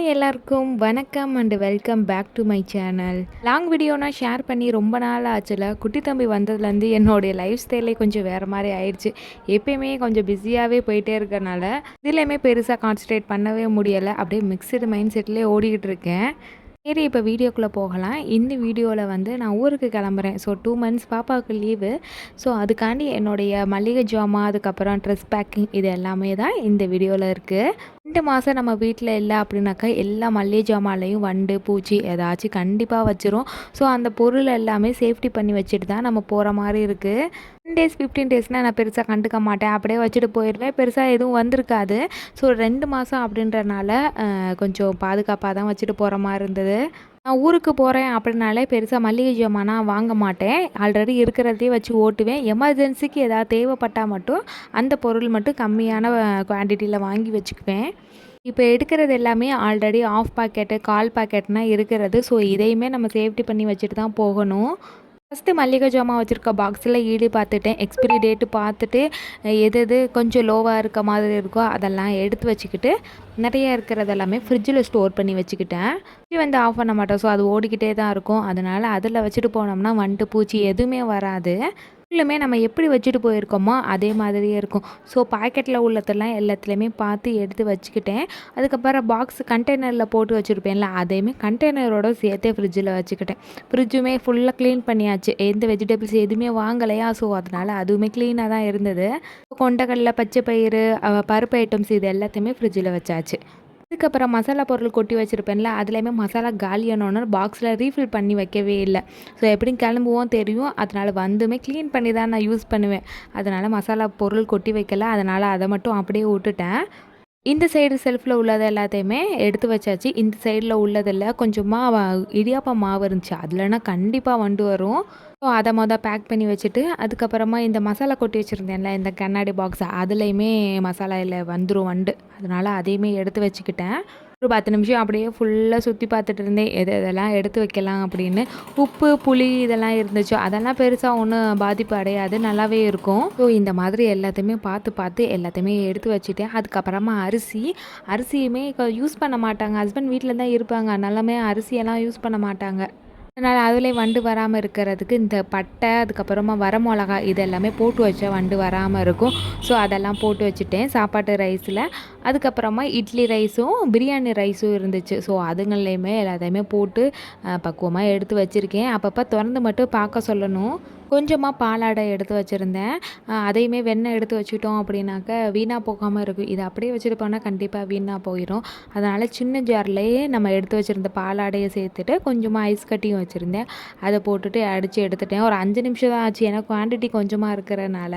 Hi எல்லாருக்கும் வணக்கம் and welcome back to my channel. Long வீடியோனா ஷேர் பண்ணி ரொம்ப நாள் ஆச்சுல. குட்டி தம்பி வந்ததுலேருந்து என்னுடைய லைஃப் ஸ்டைலே கொஞ்சம் வேறு மாதிரி ஆயிடுச்சு. எப்பயுமே கொஞ்சம் பிஸியாகவே போயிட்டே இருக்கனால இதுலேயுமே பெருசாக கான்சன்ட்ரேட் பண்ணவே முடியலை. அப்படியே மிக்சடு மைண்ட் செட்லேயே ஓடிக்கிட்டு இருக்கேன். சரி, இப்போ வீடியோக்குள்ளே போகலாம். இந்த வீடியோவில் வந்து நான் ஊருக்கு கிளம்புறேன். ஸோ 2 மந்த்ஸ் பாப்பாவுக்கு லீவு. ஸோ அதுக்காண்டி என்னுடைய மளிகை ஜாமான், அதுக்கப்புறம் ட்ரெஸ் பேக்கிங் இது எல்லாமே தான் இந்த வீடியோவில் இருக்குது. 2 மாதம் நம்ம வீட்டில் இல்லை அப்படின்னாக்கா எல்லா மளிகை ஜாமான்லையும் வண்டு பூச்சி ஏதாச்சும் கண்டிப்பாக வச்சிரும். ஸோ அந்த பொருள் எல்லாமே சேஃப்டி பண்ணி வச்சுட்டு தான் நம்ம போகிற மாதிரி இருக்குது. 10 டேஸ் 15 டேஸ்னால் நான் பெருசாக கண்டுக்க மாட்டேன், அப்படியே வச்சுட்டு போயிடுவேன். பெருசாக எதுவும் வந்திருக்காது. ஸோ 2 மாதம் அப்படின்றனால கொஞ்சம் பாதுகாப்பாக தான் வச்சுட்டு போகிற மாதிரி இருந்தது. நான் ஊருக்கு போகிறேன் அப்படின்னாலே பெருசாக மளிகை ஜாமானா வாங்க மாட்டேன். ஆல்ரெடி இருக்கிறதே வச்சு ஓட்டுவேன். எமர்ஜென்சிக்கு ஏதாவது தேவைப்பட்டால் மட்டும் அந்த பொருள் மட்டும் கம்மியான குவான்டிட்டியில் வாங்கி வச்சுக்குவேன். இப்போ எடுக்கிறது எல்லாமே ஆல்ரெடி ஆஃப் பாக்கெட்டு, கால் பாக்கெட்னால் இருக்கிறது. ஸோ இதையுமே நம்ம சேஃப்டி பண்ணி வச்சுட்டு தான் போகணும். ஃபஸ்ட்டு மளிகை ஜாமான் வச்சுருக்க பாக்ஸில் ஈடு பார்த்துட்டேன். எக்ஸ்பிரி டேட்டு பார்த்துட்டு எது கொஞ்சம் லோவாக இருக்க மாதிரி இருக்கோ அதெல்லாம் எடுத்து வச்சுக்கிட்டு நிறைய இருக்கிறது எல்லாமே ஃப்ரிட்ஜில் ஸ்டோர் பண்ணி வச்சுக்கிட்டேன். ஃப்ரிட்ஜ் வந்து ஆஃப் பண்ண மாட்டோம். ஸோ அது ஓடிக்கிட்டே தான் இருக்கும். அதனால் அதில் வச்சுட்டு போனோம்னா வண்டு பூச்சி எதுவுமே வராது. ஃபுல்லுமே நம்ம எப்படி வச்சுட்டு போயிருக்கோமோ அதே மாதிரியே இருக்கும். ஸோ பாக்கெட்டில் உள்ளதெல்லாம் எல்லாத்துலேயுமே பார்த்து எடுத்து வச்சுக்கிட்டேன். அதுக்கப்புறம் பாக்ஸ் கண்டெய்னரில் போட்டு வச்சுருப்பேன்ல, அதையுமே கண்டெய்னரோட சேர்த்தே ஃப்ரிட்ஜில் வச்சுக்கிட்டேன். ஃப்ரிட்ஜுமே ஃபுல்லாக க்ளீன் பண்ணியாச்சு. எந்த வெஜிடபிள்ஸ் எதுவுமே வாங்கலையா, ஸோ அதனால் அதுவுமே க்ளீனாக தான் இருந்தது. கொண்டக்கடலை, பச்சை பயிறு, பருப்பு ஐட்டம்ஸ் இது எல்லாத்தையுமே ஃப்ரிட்ஜில் வச்சாச்சு. அதுக்கப்புறம் மசாலா பொருள் கொட்டி வச்சுருப்பேன்ல, அதுலேயுமே மசாலா காலியானோன்னு பாக்ஸில் ரீஃபில் பண்ணி வைக்கவே இல்லை. ஸோ எப்படியும் கிளம்புவோம் தெரியும். அதனால் வந்துமே க்ளீன் பண்ணி தான் நான் யூஸ் பண்ணுவேன். அதனால் மசாலா பொருள் கொட்டி வைக்கல. அதனால் அதை மட்டும் அப்படியே விட்டுட்டேன். இந்த சைடு செல்ஃபில் உள்ளது எல்லாத்தையுமே எடுத்து வச்சாச்சு. இந்த சைடில் உள்ளதில் கொஞ்சமாக இடியாப்பம் மாவு இருந்துச்சு. அதுலனா கண்டிப்பாக வண்டு வரும். ஸோ அதை பேக் பண்ணி வச்சுட்டு அதுக்கப்புறமா இந்த மசாலா கொட்டி வச்சுருந்தேன்ல இந்த கண்ணாடி பாக்ஸ், அதுலேயுமே மசாலாவில் வந்துடும் வண்டு. அதனால் அதையுமே எடுத்து வச்சுக்கிட்டேன். ஒரு 10 நிமிஷம் அப்படியே ஃபுல்லாக சுற்றி பார்த்துட்டு இருந்தேன் எதெல்லாம் எடுத்து வைக்கலாம் அப்படின்னு. உப்பு புளி இதெல்லாம் இருந்துச்சு. அதெல்லாம் பெருசாக ஒன்றும் பாதிப்பு அடையாது, நல்லாவே இருக்கும். ஸோ இந்த மாதிரி எல்லாத்தையுமே பார்த்து எல்லாத்தையுமே எடுத்து வச்சுட்டேன். அதுக்கப்புறமா அரிசியுமே யூஸ் பண்ண மாட்டாங்க. ஹஸ்பண்ட் வீட்டில் தான் இருப்பாங்க. அதனாலுமே அரிசியெல்லாம் யூஸ் பண்ண மாட்டாங்க. அதனால் அதிலே வண்டு வராமல் இருக்கிறதுக்கு இந்த பட்டை, அதுக்கப்புறமா வரமிளகா இது எல்லாமே போட்டு வச்சா வண்டு வராமல் இருக்கும். ஸோ அதெல்லாம் போட்டு வச்சுட்டேன் சாப்பாட்டு ரைஸில். அதுக்கப்புறமா இட்லி ரைஸும் பிரியாணி ரைஸும் இருந்துச்சு. ஸோ அதுங்கள்லையுமே எல்லாத்தையுமே போட்டு பக்குவமாக எடுத்து வச்சுருக்கேன். அப்பப்போ திறந்து மட்டும் பார்க்க சொல்லணும். கொஞ்சமாக பாலாடை எடுத்து வச்சுருந்தேன். அதையுமே வெண்ணெய் எடுத்து வச்சுட்டோம் அப்படின்னாக்க வீணாக போகாமல் இருக்கும். இதை அப்படியே வச்சுட்டு போனால் கண்டிப்பாக வீணாக போயிடும். அதனால் சின்ன ஜார்லேயே நம்ம எடுத்து வச்சுருந்த பாலாடையை சேர்த்துட்டு கொஞ்சமாக ஐஸ் கட்டியும் வச்சுருந்தேன். அதை போட்டுட்டு அடித்து எடுத்துட்டேன். ஒரு 5 நிமிஷம் தான் ஆச்சு. ஏன்னா குவான்டிட்டி கொஞ்சமாக இருக்கிறனால.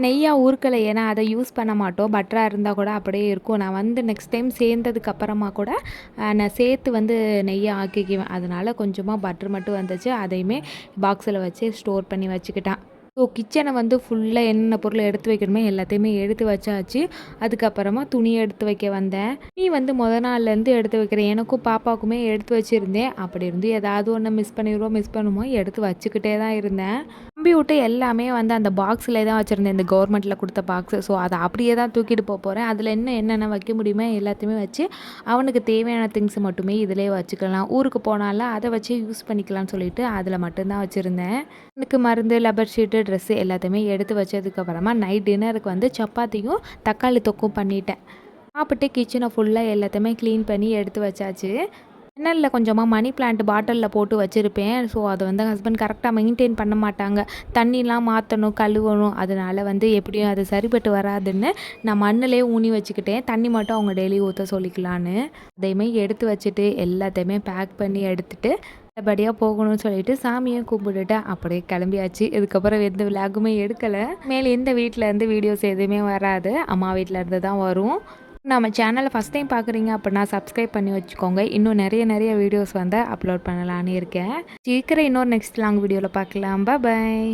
நெய்யாக ஊறுக்கலை, ஏன்னா அதை யூஸ் பண்ண மாட்டோம். பட்டராக இருந்தால் கூட அப்படியே இருக்கும். நான் வந்து நெக்ஸ்ட் டைம் சேர்ந்ததுக்கு அப்புறமா கூட நான் சேர்த்து வந்து நெய்யை ஆக்கிக்குவேன். அதனால் கொஞ்சமாக பட்டர் மட்டும் வந்துச்சு. அதையுமே பாக்ஸில் வச்சு ஸ்டோர் பண்ணி வச்சுக்கிட்டேன். ஸோ கிச்சனை வந்து ஃபுல்லாக என்னென்ன பொருளை எடுத்து வைக்கணுமே எல்லாத்தையுமே எடுத்து வச்சாச்சு. அதுக்கப்புறமா துணியை எடுத்து வைக்க வந்தேன். நீ வந்து நாள்லேருந்து எடுத்து வைக்கிறேன். எனக்கும் பாப்பாவுக்குமே எடுத்து வச்சுருந்தேன். அப்படி இருந்து ஏதாவது ஒன்று மிஸ் பண்ணுமோ எடுத்து வச்சுக்கிட்டே தான் இருந்தேன். தம்பி விட்டு எல்லாமே வந்து அந்த பாக்ஸில் தான் வச்சுருந்தேன், இந்த கவர்மெண்ட்டில் கொடுத்த பாக்ஸு. ஸோ அதை அப்படியே தான் தூக்கிட்டு போகிறேன். அதில் என்னென்ன வைக்க முடியுமோ எல்லாத்தையுமே வச்சு அவனுக்கு தேவையான திங்ஸ் மட்டுமே இதிலே வச்சுக்கலாம். ஊருக்கு போனாலும் அதை வச்சு யூஸ் பண்ணிக்கலாம்னு சொல்லிட்டு அதில் மட்டும்தான் வச்சுருந்தேன். எனக்கு மருந்து, லப்பர் ஷீட்டு, ட்ரெஸ்ஸு எல்லாத்தையுமே எடுத்து வச்சதுக்கப்புறமா நைட் டின்னருக்கு வந்து சப்பாத்தியும் தக்காளி தொக்கும் பண்ணிட்டேன். சாப்பிட்டு கிச்சனை ஃபுல்லாக எல்லாத்தையுமே க்ளீன் பண்ணி எடுத்து வச்சாச்சு. ஜன்னலில் கொஞ்சமாக மணி பிளான்ட் பாட்டிலில் போட்டு வச்சுருப்பேன். ஸோ அதை வந்து ஹஸ்பண்ட் கரெக்டாக மெயின்டைன் பண்ண மாட்டாங்க. தண்ணிலாம் மாற்றணும், கழுவணும். அதனால் வந்து எப்படியும் அது சரிப்பட்டு வராதுன்னு நான் மண்ணிலே ஊனி வச்சுக்கிட்டேன். தண்ணி மட்டும் அவங்க டெய்லி ஊற்ற சொல்லிக்கலான்னு. அதையுமே எடுத்து வச்சுட்டு எல்லாத்தையுமே பேக் பண்ணி எடுத்துகிட்டு நல்லபடியாக போகணும்னு சொல்லிட்டு சாமியை கும்பிட்டுட்டு அப்படியே கிளம்பியாச்சு. இதுக்கப்புறம் எந்த விலாகுமே எடுக்கலை. மேலே இந்த வீட்டில் இருந்து வீடியோஸ் எதுவுமே வராது, அம்மா வீட்டில் இருந்து தான் வரும். நம்ம சேனலை ஃபஸ்ட் டைம் பார்க்குறீங்க அப்படின்னா சப்ஸ்கிரைப் பண்ணி வச்சுக்கோங்க. இன்னும் நிறைய வீடியோஸ் வந்து அப்லோட் பண்ணலான்னு இருக்கேன். சீக்கிரம் இன்னொரு நெக்ஸ்ட் லாங் வீடியோவில் பார்க்கலாம். பாய்.